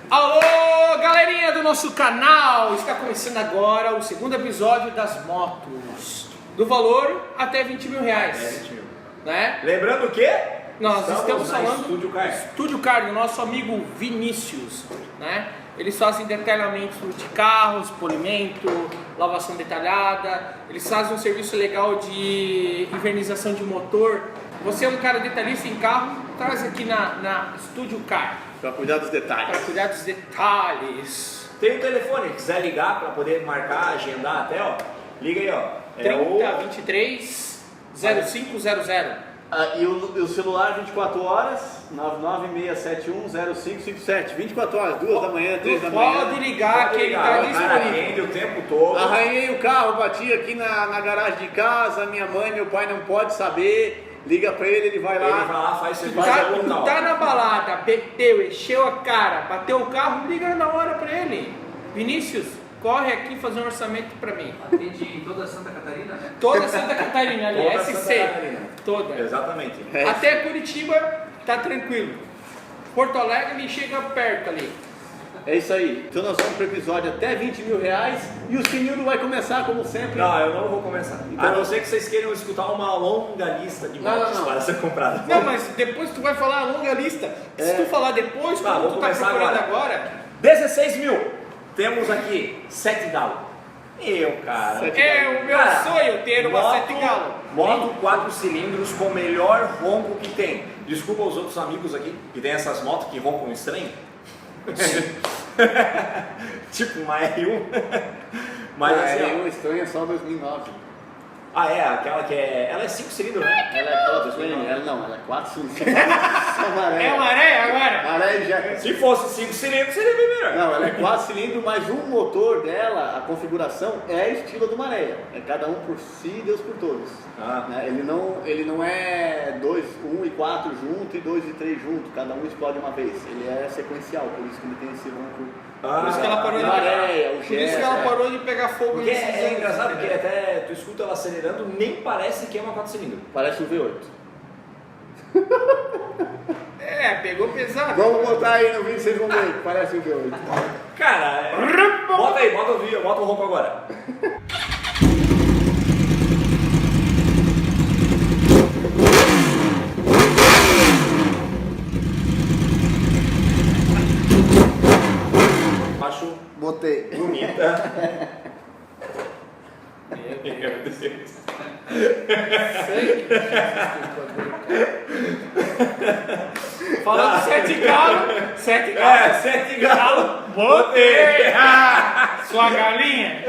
Alô, galerinha do nosso canal! Está começando agora o segundo episódio das motos. Do valor até 20 mil reais. 20 mil. Né? Lembrando o quê? Nós estamos falando Estúdio Car. Estúdio Car, do nosso amigo Vinícius, né? Eles fazem detalhamento de carros, polimento, lavação detalhada. Eles fazem um serviço legal de invernização de motor. Você é um cara detalhista em carro, traz aqui na Estúdio Car. Para cuidar dos detalhes. Para cuidar dos detalhes. Tem o telefone, quiser ligar para poder marcar, agendar até, ó. Liga aí, ó. 3023 0500. E o celular 24 horas, 996710557. 24 horas, 2 da manhã, 3 da manhã. Pode ligar que ele está disponível. Atende o tempo todo. Arranhei o carro, bati aqui na garagem de casa, minha mãe, meu pai não pode saber. Liga pra ele vai lá. Ele vai lá, faz serviço. Tá na balada, bebeu, encheu a cara, bateu o carro, liga na hora pra ele. Vinícius, corre aqui fazer um orçamento pra mim. Atende em toda Santa Catarina, né? Toda Santa Catarina ali, Toda SC. Santa Catarina. Toda. Exatamente. Até Curitiba tá tranquilo. Porto Alegre ele chega perto ali. É isso aí. Então nós vamos pro episódio até 20 mil reais. E o Sinildo vai começar como sempre. Não, eu não vou começar. Então, a não ser que vocês queiram escutar uma longa lista de motos não. para ser comprada. Não, mas depois tu vai falar a longa lista. Se tu falar depois, Tá, como vou tu tá começar procurando agora. 16 mil. Temos aqui 7 galo. Cara. É o meu sonho ter uma 7 galo. Moto 4 cilindros com o melhor ronco que tem. Desculpa os outros amigos aqui que tem essas motos que roncam estranho. Tipo uma R1. Mas assim, é estranho, é só 2009. aquela que é. Ela é 5 cilindros, né? Ela é 4 cilindros? Ela é 4 cilindros. É uma areia agora? Areia já. Se fosse 5 cilindros, seria bem melhor. Não, ela é 4 cilindros, mas o motor dela, a configuração é estilo do Maré. É cada um por si, Deus por todos. Né? Ele não é 1 e 4 junto e 2 e 3 junto, cada um explode uma vez. Ele é sequencial, por isso que ele tem esse ronco. Por isso que ela parou de Maré, o Por isso que ela parou de pegar fogo Porque nesses é anos, engraçado, entendeu? porque até tu escuta ela acelerando, nem parece que é uma 4 cilindros. Parece um V8. É, pegou pesado. Vamos botar aí no vídeo, vocês vão ver, parece um V8. Cara, bota aí, bota o vídeo, bota o ronco agora. Acho Botei. bonita. Meu Deus. Falando de 7 galos, 7 galos. 7 galo. Botei! Sua galinha?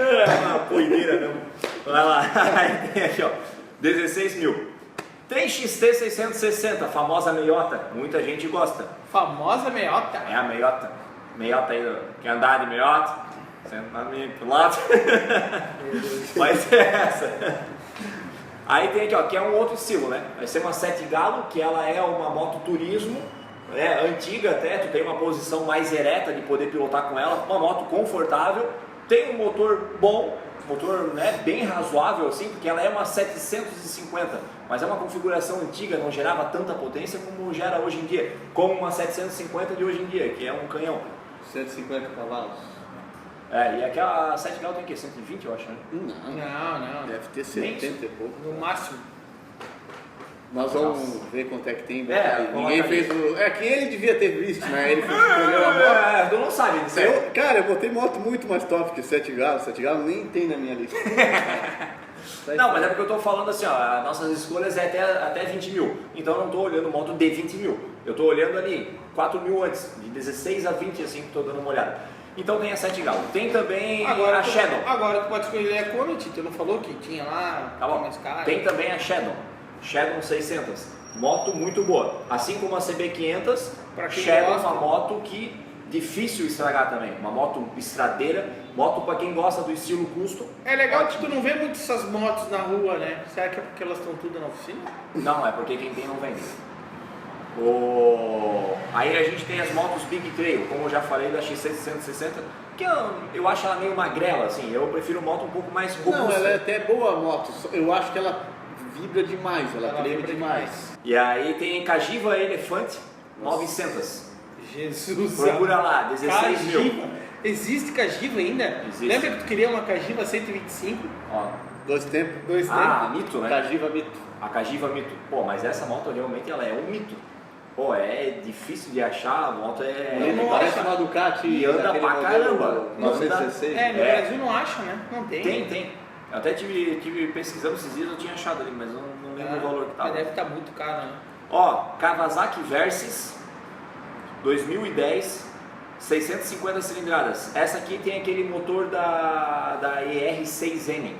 Uma poideira mesmo. Vai lá. Aí tem aqui, ó. 16 mil. Tem XT660, famosa meiota. Muita gente gosta. Famosa meiota. É a meiota. Meiota aí, quer andar de meiota? Senta na minha pro lado. Mas é essa. Aí tem aqui, ó, que é um outro estilo, né? Vai ser uma 7 galo, que ela é uma moto turismo, né? Antiga até, tu tem uma posição mais ereta de poder pilotar com ela, uma moto confortável, tem um motor bom, motor, né, bem razoável assim, porque ela é uma 750, mas é uma configuração antiga, não gerava tanta potência como gera hoje em dia, como uma 750 de hoje em dia, que é um canhão. 150 cavalos. E aquela 7 galo tem o quê? 120, eu acho, né? Não. Deve ter 70 e pouco. No máximo. Nós vamos ver quanto é que tem. É, Ninguém fez o. É que ele devia ter visto, né? Ele escolheu a moto. Tu não sabe disso aí. Cara, eu botei moto muito mais top que 7 galos. 7 galos nem tem na minha lista. Não, mas é porque eu tô falando assim, ó, as nossas escolhas é até 20 mil. Então eu não tô olhando moto de 20 mil. Eu tô olhando ali 4 mil antes, de 16 a 20 assim, que tô dando uma olhada. Então tem a 7 galo. Tem também a Shadow. Agora tu pode escolher a Comet, tu não falou que tinha lá, Tá bom. mais caro. Tem também a Shadow. Shadow 600. Moto muito boa. Assim como a CB500, Pra quem Shadow é gosta. uma moto que difícil estragar também. Uma moto estradeira, moto para quem gosta do estilo custom. É legal Ótimo. que tu não vê muito essas motos na rua, né? Será que é porque elas estão tudo na oficina? Não, é porque quem tem não vende. Aí a gente tem as motos Big Trail, como eu já falei da X660, que eu acho ela meio magrela, assim. Eu prefiro moto um pouco mais robusta. Não, ela é até boa a moto. Eu acho que ela vibra demais, ela treme demais. E aí tem Cagiva Elefante 900. Jesus. Procura lá, 16 mil. Cagiva. Existe Cagiva ainda? Existe. Lembra que tu queria uma Cagiva 125? Ó. 2 tempos. Ah, Mito, né? Cagiva Mito. A Cagiva Mito. Pô, mas essa moto realmente ela é um mito. Pô, é difícil de achar, a moto Parece uma Ducati e anda daquele pra modelo caramba. 916. No Brasil não acha, né? Não tem. Tem. Eu até tive pesquisando esses dias, eu tinha achado ali, mas não lembro o valor que tava. Deve estar muito caro, né? Ó, Kawasaki Versys 2010, 650 cilindradas. Essa aqui tem aquele motor da ER6N.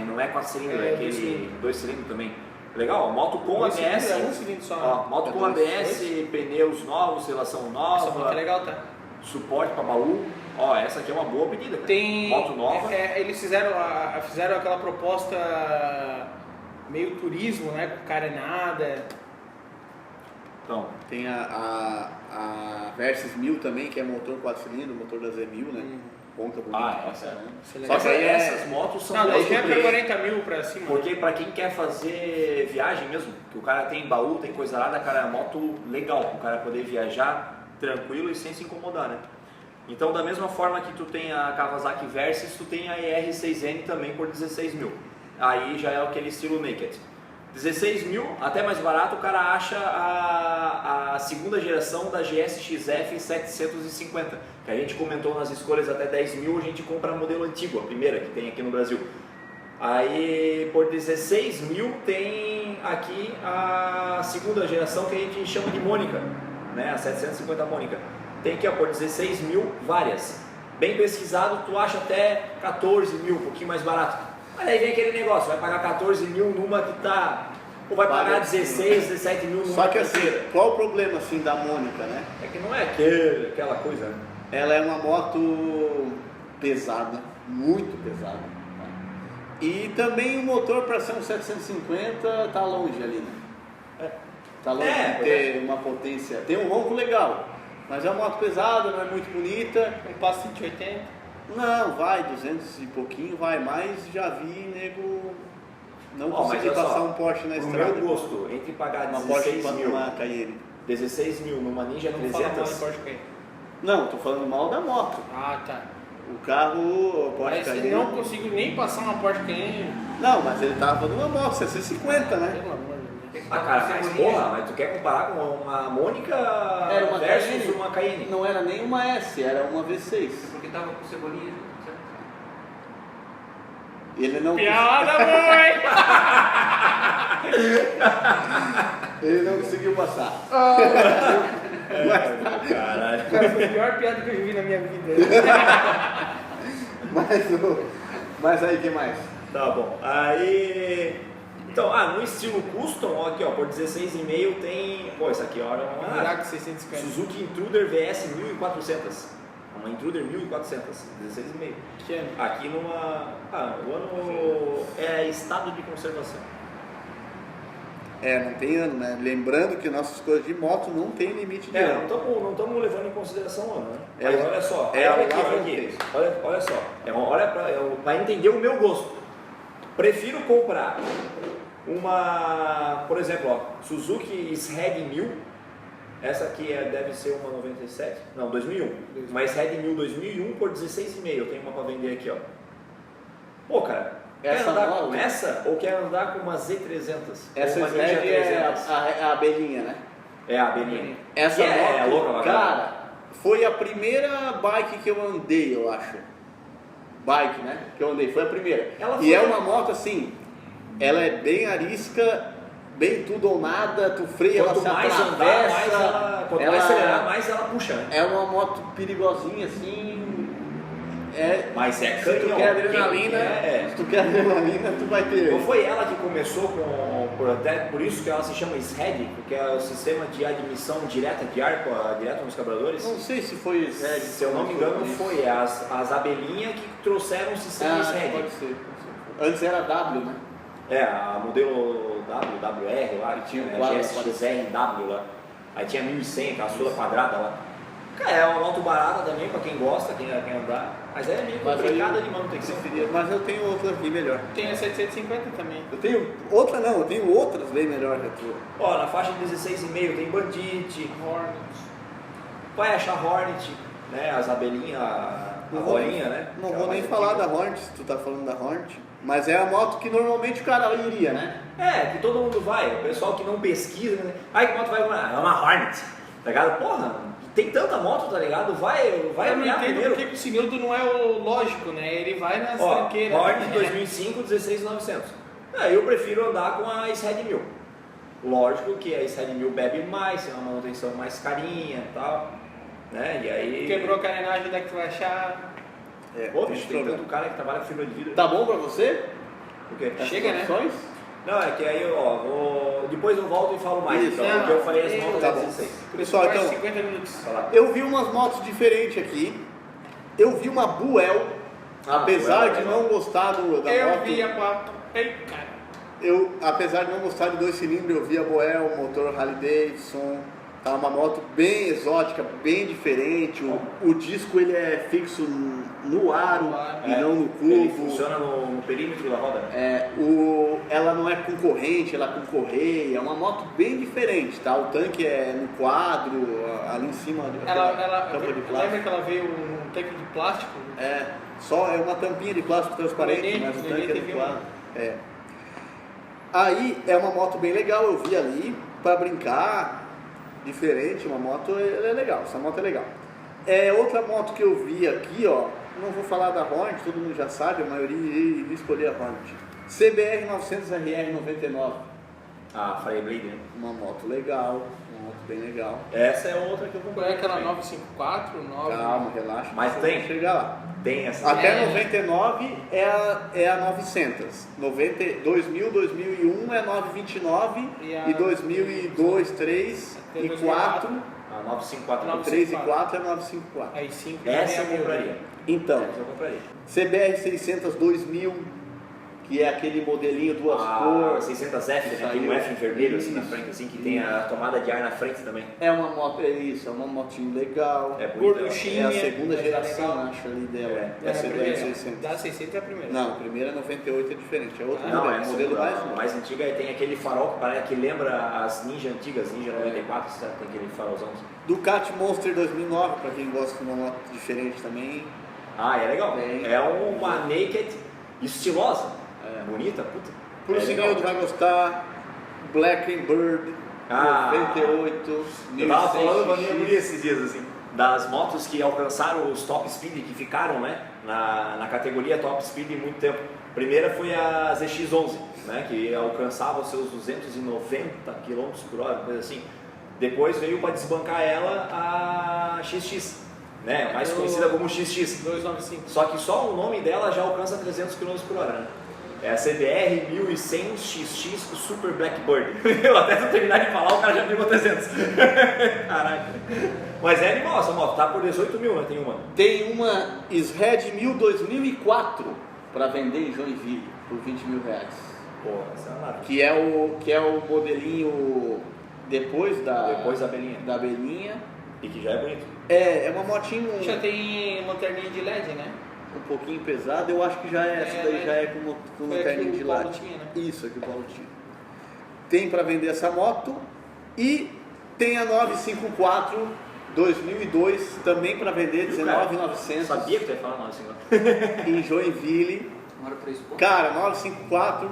Não é 4 cilindros, é aquele 2 cilindros também. Legal, ó, moto com Dois ABS. cilindros, um cilindro só, Ó, né? moto com ABS, pneus novos, relação Essa nova. moto é legal, tá? Suporte para baú. Ó, essa aqui é uma boa pedida. Cara. Tem. Moto nova. Eles fizeram aquela proposta meio turismo, né? Com carenada. Então, Tem a Versys 1000 também, que é motor 4 cilindros, motor da Z1000, né? Ponta bonita. essa. Isso é Só legal. que aí essas motos são Não, daí boas já é porque- pra 40 mil pra cima. Porque pra quem quer fazer viagem mesmo, que o cara tem baú, tem coisa lá, cara, é moto legal, pro cara poder viajar tranquilo e sem se incomodar, né? Então, da mesma forma que tu tem a Kawasaki Versys, tu tem a ER6N também por 16 mil. Aí já é aquele estilo Naked. 16 mil, até mais barato, o cara acha a segunda geração da GSX-F 750, que a gente comentou nas escolhas até 10 mil, a gente compra o modelo antigo, a primeira que tem aqui no Brasil. Aí por 16 mil tem aqui a segunda geração que a gente chama de Mônica, né? A 750 Mônica. Tem aqui ó, por 16 mil várias. Bem pesquisado, tu acha até 14 mil, um pouquinho mais barato. Mas aí vem aquele negócio, vai pagar 14 mil numa que tá... Ou vai pagar 16, 17 mil numa Só que assim, terceira. qual o problema assim da Mônica, né? É que não é aquela coisa, né? Ela é uma moto pesada, muito pesada. E também o motor para ser um 750 tá longe ali, né? Tá longe de ter uma potência. Tem um ronco legal, mas é uma moto pesada, não é muito bonita. Um passo 180. Não, vai 200 e pouquinho, vai, mas já vi nego não conseguir mas olha passar só, um Porsche na pro estrada. meu gosto, entre pagar Uma Porsche 16 mil, uma Cayenne. 16 mil numa Ninja Não fala mal de 300, Porsche Cayenne. Não, tô falando mal da moto. Ah, tá. O carro, o Porsche Mas Cayenne. não consigo nem passar uma Porsche Cayenne. Não, mas ele tava numa moto 750, né? Pelo amor de Deus. Ah, cara, mas porra, mas tu quer comparar com uma Mônica Era uma versus Cayenne. uma Cayenne? Não era nem uma S, era uma V6. Porque tava com cebolinha junto, certo? Ele não, Piada, mãe! ele não conseguiu passar. Caralho. Cara, foi a pior piada que eu já vi na minha vida. Mas aí, o que mais? Tá bom. Aí. Então, no estilo custom, ó, aqui ó, por 16,5 tem. Pô, isso aqui ó, é uma Mirac 650. Suzuki Intruder VS 1400. Uma Intruder 1400, 16,5. Que ano? Aqui numa. O ano é estado de conservação. Não tem ano, né? Lembrando que nossas coisas de moto não tem limite de Não ano. estamos levando em consideração o ano, né? É, Mas olha só, é olha a aqui, olha aqui. volta. Olha só. Olha para entender o meu gosto. Prefiro comprar uma, por exemplo, ó, Suzuki SRED 1000. Essa aqui deve ser uma 97, não, 2001. Uma SRED 1000 2001 por 16,5. Eu tenho uma para vender aqui, ó. Pô, cara, quer Essa andar moto? com essa ou quer andar com uma Z300? Essa Ou uma Ninja SRED é 300? a abelhinha, né? É a Beninha. Essa Que moto, é louca, cara, foi a primeira bike que eu andei, eu acho. Bike, né? Que eu andei, foi a primeira. Ela E foi- é uma moto assim, ela é bem arisca, bem tudo ou nada, tu freia, ela Quanto se mais atravessa. andar, mais ela, quanto mais acelerar, mais ela puxa, né? É uma moto perigosinha assim. Mas é Se tu canhão. quer adrenalina, É. se tu quer adrenalina, tu vai ter. Não foi ela que começou até por isso que ela se chama SRED, porque é o sistema de admissão direta de ar, direto nos carburadores. Não sei se foi isso. Se eu não me engano, foi as abelhinhas que trouxeram o sistema SRED. Pode ser. Antes era W, né? A modelo WR lá, que tinha um a quadro, GSX-RW lá. Aí tinha 1100, aquela sula quadrada lá. É uma moto barata também pra quem gosta, quem quer andar. Mas é meio complicada de manutenção. Mas eu tenho outra aqui melhor. Tem a 750 também. Eu tenho outra não, eu tenho outras bem melhor que a tua. Ó, na faixa de 16,5 tem Bandit, Hornet. vai achar Hornet, né? As abelhinhas, a rolinha, né? Não Que é vou a nem mais falar antiga. da Hornet, se tu tá falando da Hornet. Mas é a moto que normalmente o cara iria, né? É, que todo mundo vai, o pessoal que não pesquisa, né? Ai, que moto vai comprar? É uma Hornet, tá ligado? Porra, tem tanta moto, tá ligado? Vai Eu não olhar entendo primeiro. porque o Sinildo não é o lógico, né? Ele vai nas Ó, tranqueiras. Hornet né? 2005, 16,900. Eu prefiro andar com a Shed 1000. Lógico que a Shed 1000 bebe mais, tem uma manutenção mais carinha e tal, né? E aí... Quebrou a carenagem, onde é que tu vai achar? Pô, bicho, tem tanto cara que trabalha com fibra de vidro. Tá bom pra você? O quê? Chega, né? Condições? Não, é que aí, ó, depois eu volto e falo mais. Isso, Então, porque eu falei as motos tá da bom. 16. Pessoal, Mais então, 50 minutos. Vai lá. eu vi umas motos diferentes aqui. Eu vi uma Buell, apesar Buell, de legal. não gostar da Eu moto. vi a moto. Ei, cara. Eu, apesar de não gostar de 2 cilindros, eu vi a Buell, motor Harley Davidson. Tá uma moto bem exótica, bem diferente. O disco ele é fixo no aro e não no Ele cubo. funciona no perímetro da roda. Ela não é com corrente, ela é com correia. É uma moto bem diferente, tá? O tanque é no quadro, ali em cima. Ela tampa de lembra plástico. que ela veio um tanque de plástico? Só é uma tampinha de plástico transparente, Nenê, mas o Nenê tanque é teve no quadro. Aí é uma moto bem legal, eu vi ali para brincar, diferente, uma moto ela é legal, essa moto é legal. Outra moto que eu vi aqui, ó, não vou falar da Hornet, todo mundo já sabe, a maioria iria escolher a Hornet. CBR 900RR 99, Ah, Fireblade, né? uma moto legal, uma moto bem legal. Essa é outra que eu Qual comprei. é aquela também. 954? 9... Calma, relaxa. Mas que tem? eu vou chegar lá. Tem essa. Até 99 é a 900, 2000, 2001 é a 929 E e 2002, 3 e 4, A 954. 3 e 4 é 954. Aí 5. Essa eu compraria. Então, Essa eu compraria. CBR 600 2000, que é aquele modelinho duas A cores, 600F, né? Tem Saiu. um F vermelho assim na Isso. frente, assim, que tem a tomada de ar na frente também. é uma moto, é uma motinho legal. É bonita. Gorduchinha. É a segunda mas é geração, legal. acho, ali dela. É É a a CBR primeira. 600. Da 600 é a primeira. Não, a primeira 98 é diferente, é outro Não, modelo, essa modelo mais a novo. mais antiga tem aquele farol que parece que lembra as Ninja antigas, Ninja 94, sabe? Tem aquele farolzão. Ducati Monster 2009, para quem gosta de uma moto diferente também. Ah, é legal. Bem. É uma naked estilosa. Bonita, puta. Pro Sinildo vai gostar, Black and Bird Ah. 98, Eu tava falando pra minha 1100 guria esses dias, assim, das motos que alcançaram os top speed, que ficaram, né, na categoria top speed em muito tempo. A primeira foi a ZX11, né, que alcançava os seus 290 km por hora, coisa assim. Depois veio para desbancar ela a XX, né, mais conhecida como XX. 295. Só que só o nome dela já alcança 300 km por hora, né? É a CBR 1100 XX Super Blackbird. Eu até não terminar de falar, o cara já pegou 300. Caraca. Mas é animal essa moto, tá por 18 mil, né? Tem uma. Tem uma SRED 1000 2004 para vender em Joinville por 20 mil reais. Pô, essa é uma nave. Que é o modelinho depois da abelhinha. da abelhinha. E que já é bonito. É uma motinho Já tem lanterninha de LED, né? um pouquinho pesada, eu acho que já é, essa daí já é com Foi lanterninha aqui de o Paulo lado. tinha, né? Isso, aqui o Paulo tinha. Tem para vender essa moto e tem a 954 2002 também para vender, Viu, cara? 19.900 Sabia que tu ia falar não, assim, ó. em Joinville. Uma hora pra isso, pô. Cara, 954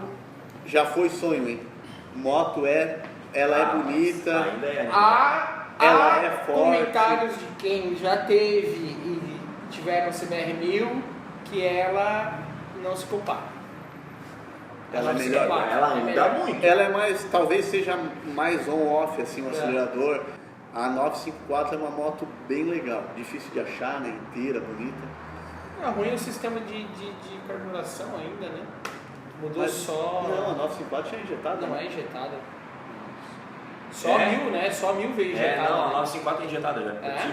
já foi sonho, hein? Moto ela é bonita. Ainda é animal. Ela Há é forte. comentários de quem já teve e tiveram CBR 1000 que ela não se compara. Ela é não se melhor, compara, ela é anda melhor. muito. Ela é mais, talvez seja mais on-off, assim, o É. acelerador. A 954 é uma moto bem legal, difícil de achar, né? Inteira, bonita. É ruim o sistema de carburação ainda, né? Mudou Mas- só. Não, a 954 tinha injetado, Não né? é injetada. Só É? 1000, né? Só 1000 veio É, injetada. não, a né? 954 é injetada já.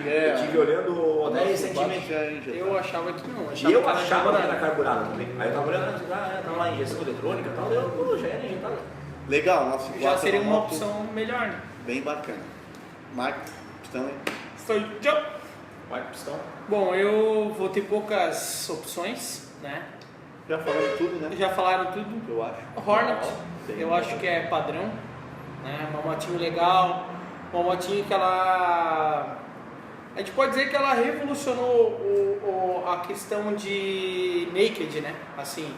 É? Eu tive olhando A até 954 recentemente. já é injetada. Eu achava que não. E eu que era achava que era carburada. carburada também. Aí eu tava olhando, tava lá injeção eletrônica e tal, eu já era injetada. Legal, 954 Já seria é uma moto opção melhor, né? bem bacana. Mark Stanley. Foi. Tchau. Vai pro pistão. Bom, eu vou ter poucas opções, né? Já falando tudo, né? Já falaram tudo. Eu acho. Hornet, Sim. eu acho que é padrão, né? Uma motinho legal, uma motinho que ela... A gente pode dizer que ela revolucionou a questão de naked, né? Assim,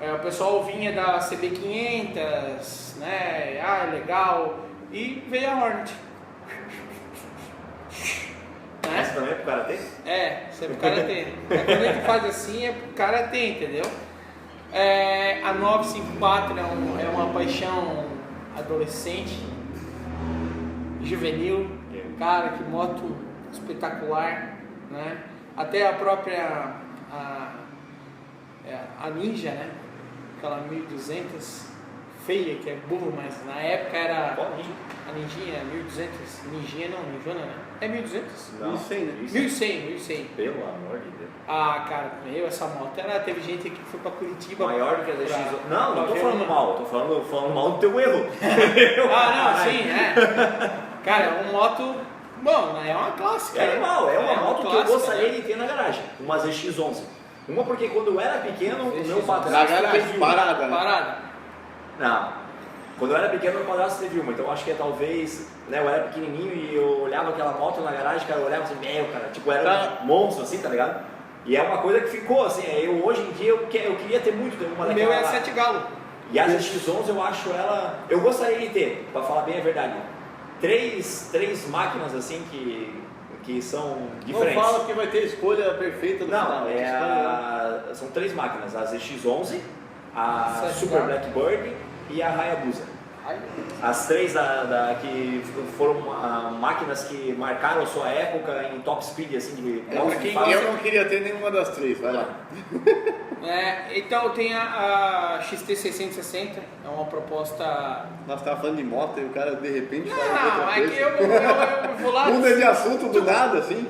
o pessoal vinha da CB500, né? Ah, legal. E veio a Hornet. Né? Essa também é pro Karatê? É, isso é pro Karatê. Quando a gente faz assim, é pro Karatê, entendeu? A 954 é uma paixão adolescente, juvenil. Cara, que moto espetacular, né? Até a própria a Ninja, né? Aquela 1200 feia, que é burro, mas na época era Qual Ninja? a Ninjinha 1200, Ninjinha não, Ninjona, né? É 1200? Não. 1100, né? 1100. Pelo amor de Deus. Ah, cara, essa moto, teve gente aqui que foi pra Curitiba. Maior do que a ZX. Não, não tô ver falando uma- mal, tô falando mal do teu erro. Ah, não, sim, Cara, é uma moto, bom, é uma clássica. É né? normal, é uma moto que eu clássica, gostaria né? de ter na garagem. Uma ZX11. Uma porque quando eu era pequeno, o meu ZX11. padrasto Na garagem, teve parada, né? Parada. Não. Quando eu era pequeno, meu padrasto teve uma. Então eu acho que talvez, né, eu era pequenininho e eu olhava aquela moto na garagem, cara, eu olhava assim, cara, tipo, era um monstro assim, tá ligado? E é uma coisa que ficou assim, hoje em dia eu queria ter muito uma O daquela meu é lá. 7 galo. E a ZX11 eu acho ela. Eu gostaria de ter, pra falar bem a verdade. Três máquinas assim que são diferentes. Não fala que vai ter escolha perfeita no Não, final. são 3 máquinas, a ZX11, a Certo. Super Blackbird e a Hayabusa. As 3 que foram máquinas que marcaram a sua época em top speed, assim, de pra quem fácil. Eu não queria ter nenhuma das 3, vai lá. Então tem a XT660, é uma proposta... Nós tava falando de moto e o cara de repente fala de Não, outra é que coisa. eu vou lá... Muda de assunto do nada, assim.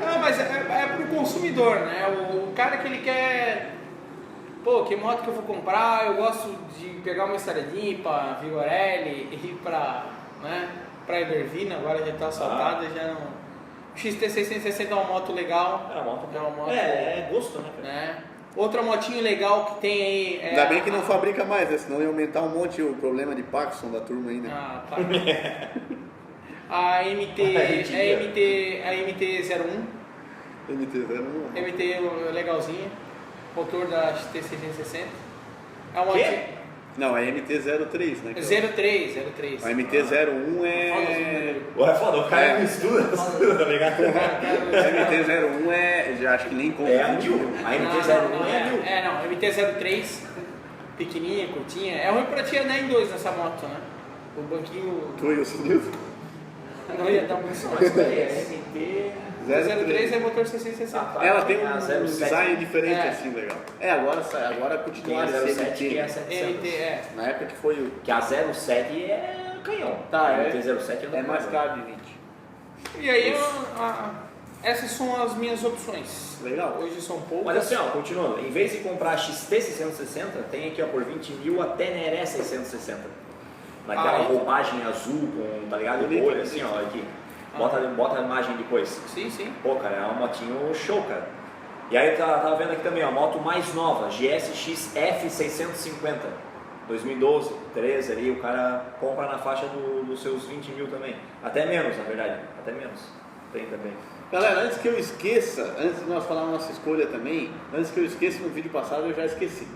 Não, mas é pro consumidor, né? O cara que ele quer... Pô, que moto que eu vou comprar? Eu gosto de pegar uma estradinha pra Vigorelli, ir pra Evervina, agora já tá assaltada, já não... O XT660 é uma moto legal. É uma moto. É uma moto... É gosto, né, cara? Né? Outra motinho legal que tem aí... Ainda bem que não fabrica mais, né? Senão ia aumentar um monte o problema de Parkinson da turma ainda. Ah, tá. A MT-01, MT-01. MT legalzinha, motor da XT660. É uma Quê? Não, é MT-03, né? que é 03. o- A MT-01 é... Ué, foda, o cara não estuda, tá ligado? A MT-01 é... Já acho que nem compra. É a 1000. A MT-01 é a 1000. Não, MT-03, pequenininha, curtinha. É ruim pra te andar em dois nessa moto, né? O banquinho Tu e o Sinildo? não ia dar muito certo. Mas peraí, é MT... 03 é motor 660. Ela tem A um 07. design diferente, É. assim, legal. Agora Tem continua a a ser 07 que é a MT. 700. MT, Na época que foi o... Que a 07 é canhão. Tá, a é. MT-07 É mais caro de 20. E aí, essas são as minhas opções. Legal. Hoje são poucas. Mas assim, ó, continuando, em vez de comprar a XT660, tem aqui ó, por 20 mil a Teneré 660. Naquela então. roupagem azul, com, tá ligado? Bonito, Bolha, assim, ó, aqui. Bota a imagem depois. Sim. Pô, cara, é uma motinho show, cara. E aí tava vendo aqui também, ó, moto mais nova, GSX F650. 2012, 13 ali, o cara compra na faixa dos seus 20 mil também. Até menos, na verdade. Até menos. Tem também. Galera, antes que eu esqueça, antes de nós falarmos nossa escolha também, antes que eu esqueça, no vídeo passado eu já esqueci.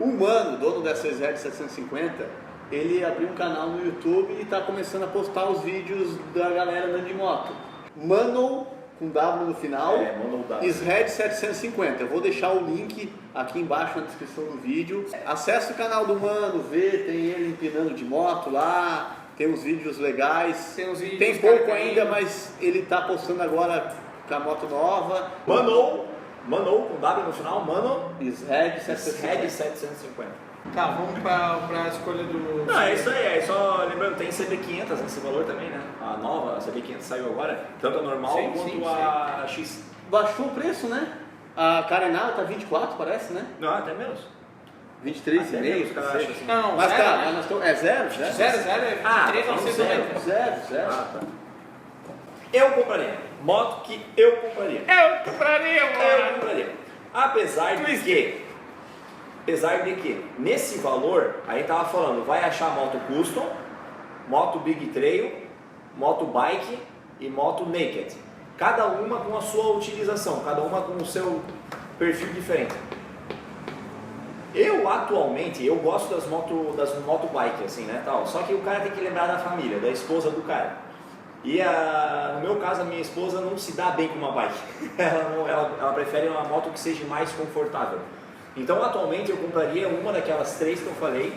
O Mano, dono dessa ZR 750, ele abriu um canal no YouTube e está começando a postar os vídeos da galera andando de moto. Mano, com W no final, Mano W. SRED 750. Eu vou deixar o link aqui embaixo na descrição do vídeo. Acesse o canal do Mano, vê, tem ele empinando de moto lá, tem uns vídeos legais. Tem uns vídeos, Tem pouco cara, ainda, mas ele está postando agora com a moto nova. Mano, com W no final, Mano, SRED Red 750. 750. Tá, vamos pra escolha do... Não, é isso aí, é só lembrando, tem CB500 nesse valor também, né? A nova, a CB500 saiu agora, tanto a normal Sim, quanto sim, a X. Baixou o preço, né? A Carenal tá 24, parece, né? Não, até menos. 23,5, Até menos, cara, acho assim. Não, Mas zero, tá, né? mas nós estamos... É zero? Zero é 23 Ah, a 990. Zero. Ah, tá. Eu compraria. moto que eu compraria. Eu compraria, Eu mano. compraria. Apesar de que, nesse valor, aí tava falando, vai achar moto custom, moto big trail, moto bike e moto naked. Cada uma com a sua utilização, cada uma com o seu perfil diferente. Eu atualmente, eu gosto das moto bike, assim, né, tal. Só que o cara tem que lembrar da família, da esposa do cara. E no meu caso, a minha esposa não se dá bem com uma bike. Ela prefere uma moto que seja mais confortável. Então, atualmente, eu compraria uma daquelas 3 que eu falei.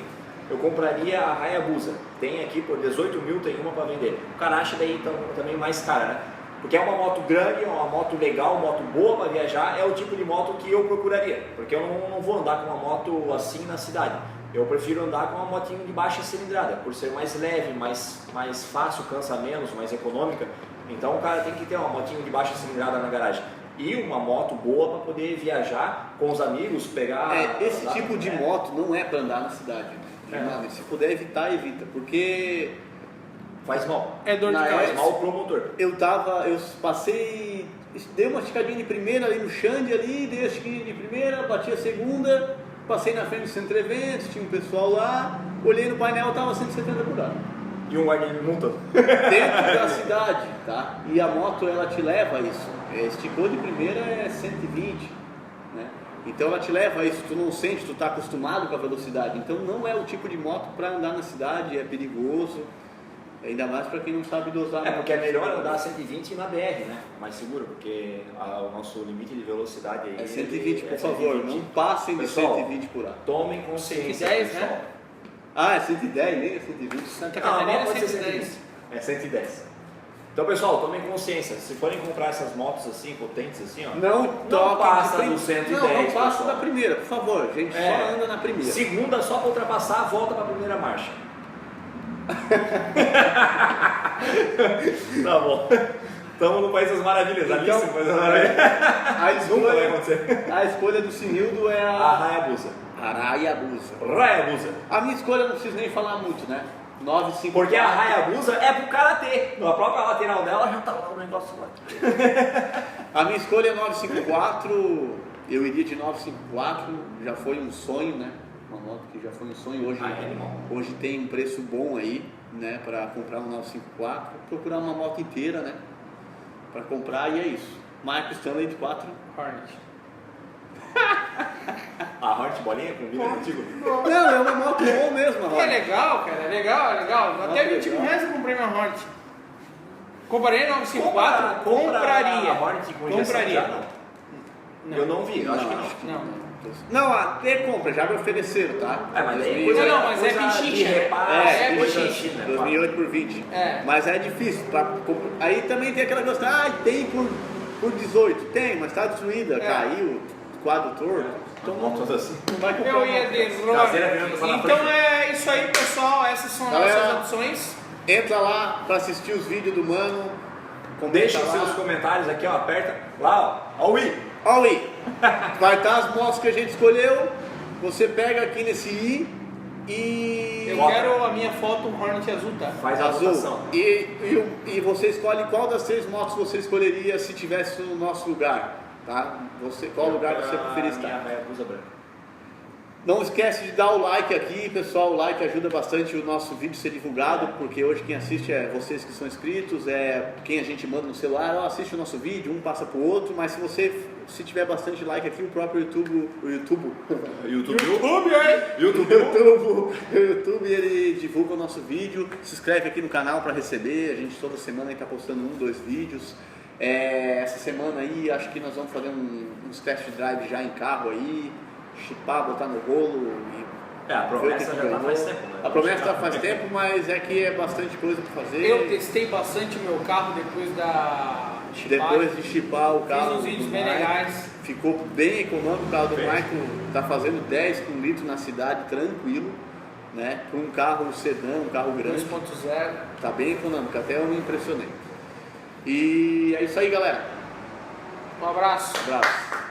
Eu compraria a Hayabusa. Tem aqui por 18 mil, tem uma para vender. O cara acha daí também mais cara, né? Porque é uma moto grande, é uma moto legal, uma moto boa para viajar, é o tipo de moto que eu procuraria. Porque eu não vou andar com uma moto assim na cidade. Eu prefiro andar com uma motinho de baixa cilindrada, por ser mais leve, mais fácil, cansa menos, mais econômica. Então o cara tem que ter uma motinho de baixa cilindrada na garagem. E uma moto boa para poder viajar com os amigos, pegar... Esse tipo de moto não é para andar na cidade. Mano, se puder evitar, evita. Porque... faz mal. É dor de Na cabeça. Faz mal pro motor. eu passei, dei uma esticadinha de primeira ali no Xande ali, dei a esticadinha de primeira, bati a segunda, passei na frente do Centro Eventos, tinha um pessoal lá, olhei no painel, tava 170 por hora. E um guarda de multa. Dentro da cidade, tá? E a moto, ela te leva a isso. Esticou de primeira é 120, né? Então ela te leva a isso, tu não sente, tu tá acostumado com a velocidade. Então não é o tipo de moto para andar na cidade, é perigoso. Ainda mais para quem não sabe dosar. É porque é melhor andar a 120 na BR, né? Mais seguro, porque o nosso limite de velocidade aí É 120, por é favor, 120. não passem de Pessoal, 120 por hora. Tomem consciência. 110, pessoal. né? Ah, é 110, nem é 120. Santa Ah, Catarina pode ser 110. É 110. Então, pessoal, tomem consciência. Se forem comprar essas motos assim, potentes assim, ó. Não toque passa de do 110. Não passa pessoal. da primeira, por favor, gente, É. só anda na primeira. Segunda, só para ultrapassar, volta para a primeira marcha. Tá bom. Estamos no País das Maravilhas. Então, Alice no País das Maravilhas. A Nunca vai escolha, acontecer. a escolha do Sinildo é A a Hayabusa. Hayabusa. Hayabusa. A minha escolha eu não preciso nem falar muito, né? 954. Porque a Hayabusa é pro karatê. Na própria lateral dela já tá lá o negócio lá. A minha escolha é 954, eu iria de 954, já foi um sonho, né? Uma moto que já foi um sonho, hoje tem um preço bom aí, né? Para comprar um 954, procurar uma moto inteira, né? Para comprar e é isso. Marco Stanley de 4. Hornet. A Hornet bolinha com vidro antigo? Não, é uma moto boa mesmo, a É Hornet. legal, cara, é legal, é legal. Até Nossa, 20 mil legal. reais eu comprei minha Hornet. Compraria 954? Compraria. A Hornet com injeção Compraria. já não. Eu não vi, eu acho que não. Não. Não, até compra, já me ofereceram, tá? É, mas aí 2008, Não, mas é coisa bichicha, de né? reparo, É, coisa bichicha. assim, né? 2008 por 20. É. Mas é difícil. Aí também tem aquela coisa, tem por 18. Tem, mas tá destruída, caiu, quadro torto. Então Motos assim. não vai comprar Eu uma ia moto. de Caseira virando pra lá Então frente. é isso aí, pessoal. Essas são as Galera, nossas opções. Entra lá pra assistir os vídeos do Mano. Comenta Deixa os lá. seus comentários aqui, ó, aperta lá, ó, o i. Ó, aí, vai estar as motos que a gente escolheu. Você pega aqui nesse i e. Eu Bota. quero a minha foto Hornet azul, tá? Faz a votação. azul. E você escolhe qual das 3 motos você escolheria se tivesse no nosso lugar, tá? Qual lugar você preferir estar? Minha Hayabusa branca. Não esquece de dar o like aqui, pessoal. O like ajuda bastante o nosso vídeo ser divulgado, porque hoje quem assiste é vocês que são inscritos, é quem a gente manda no celular, assiste o nosso vídeo, um passa pro outro, mas se tiver bastante like aqui, o próprio YouTube, o YouTube, ele divulga o nosso vídeo. Se inscreve aqui no canal para receber. A gente toda semana está postando 1, 2 vídeos. Essa semana aí acho que nós vamos fazer uns test drive já em carro aí, chipar, botar no rolo e A ver o promessa que já tá ganhou. faz tempo, né? A promessa tá faz tempo, mas é que é bastante coisa para fazer. Eu testei bastante o meu carro depois da chipagem. Depois de chipar o carro, Fiz uns vídeos do bem Michael, legais. ficou bem econômico. O carro do Fez. Michael tá fazendo 10 com litro na cidade, tranquilo, né? Para um carro sedã, um carro grande, 2.0. tá bem econômico, até eu me impressionei. E é isso aí, galera. Um abraço. Abraço.